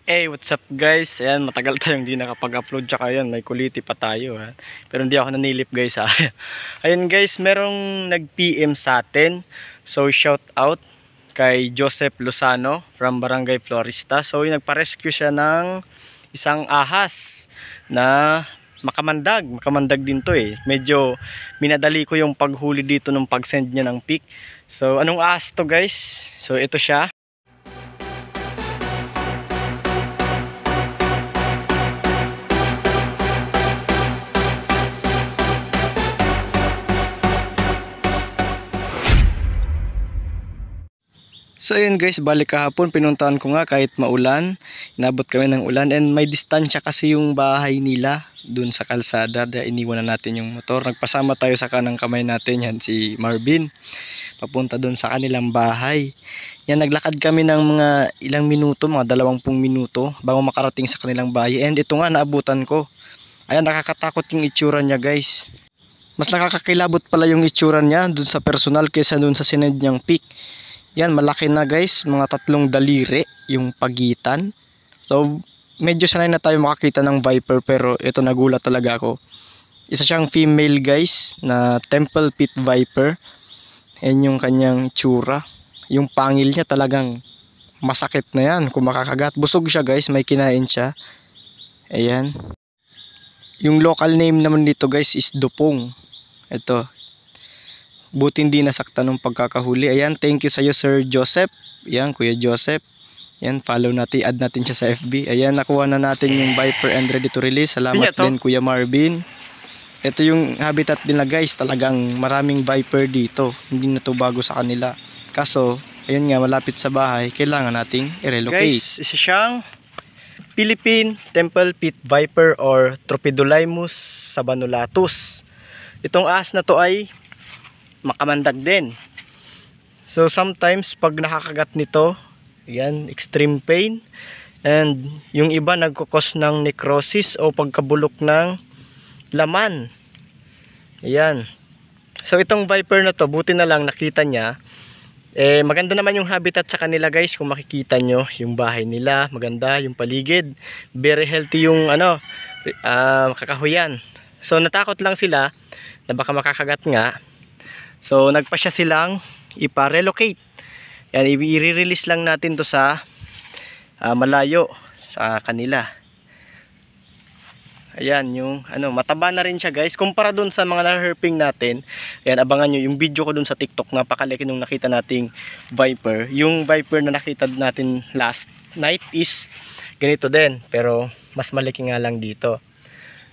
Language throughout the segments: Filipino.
Hey, what's up guys? Ayan, matagal tayong di nakapag-upload, tsaka yan, may kuliti pa tayo ha. Pero hindi ako nanilip guys ha. Ayan guys, merong nag-PM sa atin. So shout out kay Joseph Lozano from Barangay Florista. So nagpa-rescue siya ng isang ahas na makamandag din to eh. Medyo minadali ko yung paghuli dito nung pag-send niya ng pic. So anong ahas to guys? So ito siya. So ayun guys, balik kahapon pinuntahan ko nga kahit maulan, inabot kami ng ulan, and may distansya kasi yung bahay nila dun sa kalsada, dahil iniwan na natin yung motor. Nagpasama tayo sa kanang kamay natin, yan si Marvin, papunta dun sa kanilang bahay. Yan, naglakad kami ng mga ilang minuto, mga 20 minuto bago makarating sa kanilang bahay, and ito nga naabutan ko. Ayan, nakakatakot yung itsura niya guys. Mas nakakakilabot pala yung itsura niya dun sa personal kaysa dun sa sinend niyang pic. Yan, malaki na guys, mga 3 daliri yung pagitan. So medyo sanay na tayo makakita ng viper, pero ito nagulat talaga ako. Isa siyang female guys na temple pit viper. Yan yung kanyang tsura. Yung pangil niya talagang masakit na yan kung makakagat. Busog siya guys, may kinain siya. Ayan. Yung local name naman dito guys is dupong. Ito, buti hindi nasaktan ng pagkakahuli. Ayan, thank you sa iyo Sir Joseph. Ayan, Kuya Joseph. Ayan, follow natin, add natin siya sa FB. Ayan, nakuha na natin yung viper and ready to release. Salamat din Kuya Marvin. Ito yung habitat nila guys, talagang maraming viper dito. Hindi na to bago sa kanila. Kaso, ayun nga, malapit sa bahay, kailangan nating i-relocate. Guys, isa siyang Philippine Temple Pit Viper or Tropidolaemus sabanulatus. Itong ahas na to ay makamandag din. So sometimes pag nakakagat nito, yan, extreme pain, and yung iba nagkukos ng necrosis o pagkabulok ng laman. Ayan. So itong viper na to, buti na lang nakita niya. Maganda naman yung habitat sa kanila guys. Kung makikita nyo yung bahay nila, maganda yung paligid, very healthy yung kakahuyan. So natakot lang sila na baka makakagat nga. So nagpasya silang ipa-relocate. Yan, i-release lang natin to sa malayo sa kanila. Ayan, yung mataba na rin siya guys. Kumpara dun sa mga na-herping natin. Ayan, abangan nyo yung video ko dun sa TikTok. Napakalaki nung nakita nating viper. Yung viper na nakita natin last night is ganito din, pero mas malaki nga lang dito.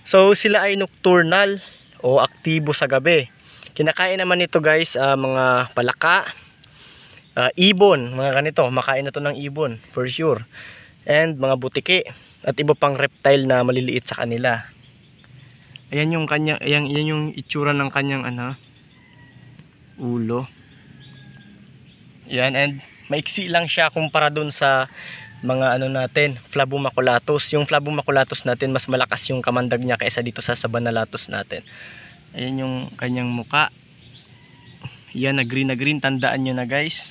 So sila ay nocturnal o aktibo sa gabi. Kinakain naman nito guys mga palaka, ibon, mga ganito. Makain na to ng ibon for sure. And mga butiki at iba pang reptile na maliliit sa kanila. Ayan yung kanya, ayan yung itsura ng kanyang ulo. Ayan, and maiksi lang siya kumpara dun sa mga natin, Phlaboumaculatus. Yung Phlaboumaculatus natin mas malakas yung kamandag niya kaysa dito sa Sabanalatus natin. Ayan yung kanyang muka. Yan, na green, tandaan nyo na guys.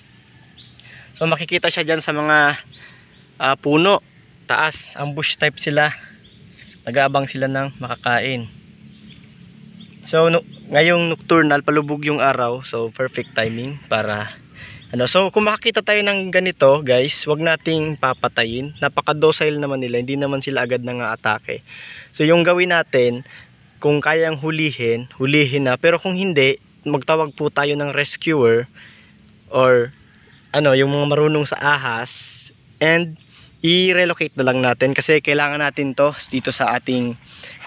So makikita siya dyan sa mga puno, taas, ambush type sila. Nag-aabang sila ng makakain. So ngayong nocturnal, palubog yung araw, so perfect timing para so kung makakita tayo ng ganito guys, wag nating papatayin. Napaka-docile naman nila, hindi naman sila agad nang-aatake. So yung gawin natin, kung kayang hulihin na, pero kung hindi, magtawag po tayo ng rescuer or yung mga marunong sa ahas, and i-relocate na lang natin kasi kailangan natin to dito sa ating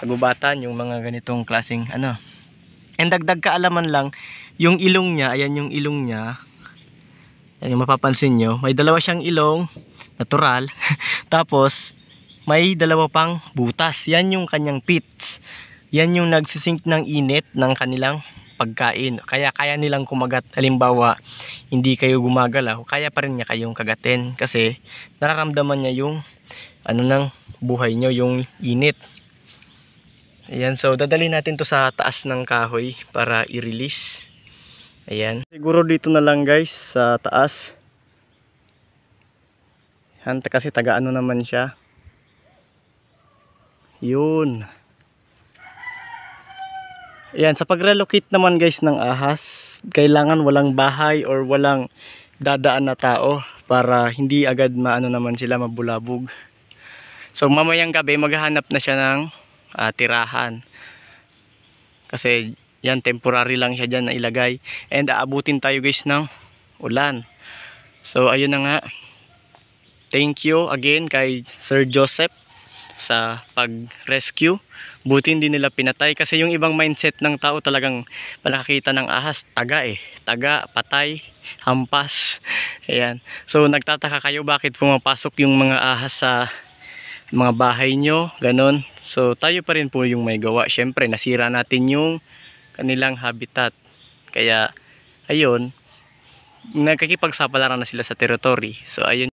kagubatan, yung mga ganitong klaseng And dagdag kaalaman lang, yung ilong niya, ayan yung ilong niya. Ayan, yung mapapansin nyo, may dalawa siyang ilong natural tapos may dalawa pang butas. Yan yung kanyang pits. Yan yung nagsisink ng init ng kanilang pagkain. Kaya kaya nilang kumagat. Halimbawa, hindi kayo gumagalaw, kaya pa rin niya kayong kagatin kasi nararamdaman niya yung ng buhay nyo, yung init. Ayan, so dadali natin to sa taas ng kahoy para i-release. Ayan. Siguro dito na lang guys sa taas. Hanta kasi taga naman siya. Yun. Ayan, sa pag-relocate naman guys ng ahas, kailangan walang bahay or walang dadaan na tao para hindi agad maano naman sila, mabulabog. So mamayang gabi maghahanap na siya ng tirahan. Kasi yan, temporary lang siya dyan na ilagay. And aabutin tayo guys ng ulan. So ayun na nga. Thank you again kay Sir Joseph sa pag-rescue. Buti hindi nila pinatay kasi yung ibang mindset ng tao talagang palakita ng ahas, taga taga, patay, hampas. Ayan. So nagtataka kayo bakit pumapasok yung mga ahas sa mga bahay nyo, ganon. So tayo pa rin po yung may gawa. Syempre nasira natin yung kanilang habitat. Kaya ayun, nagkikipagsapalaran na sila sa territory. So ayun.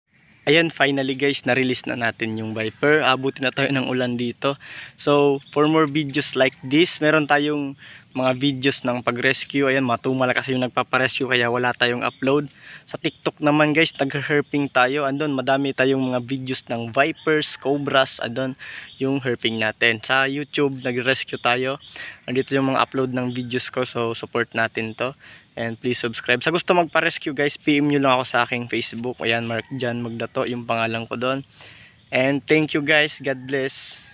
Ayan, finally guys, na-release na natin yung Viper. Abutin na tayo ng ulan dito. So, for more videos like this, meron tayong mga videos ng pag-rescue. Ayan, matumal kasi yung nagpaparescue kaya wala tayong upload. Sa TikTok naman guys, nag-herping tayo. Andun, madami tayong mga videos ng Vipers, Cobras, andun yung herping natin. Sa YouTube, nag-rescue tayo. Andito yung mga upload ng videos ko, so support natin to. And please subscribe. Sa gusto magpa-rescue guys, PM nyo lang ako sa aking Facebook. Ayan, Mark Jan Magdato, yung pangalan ko doon. And thank you guys. God bless.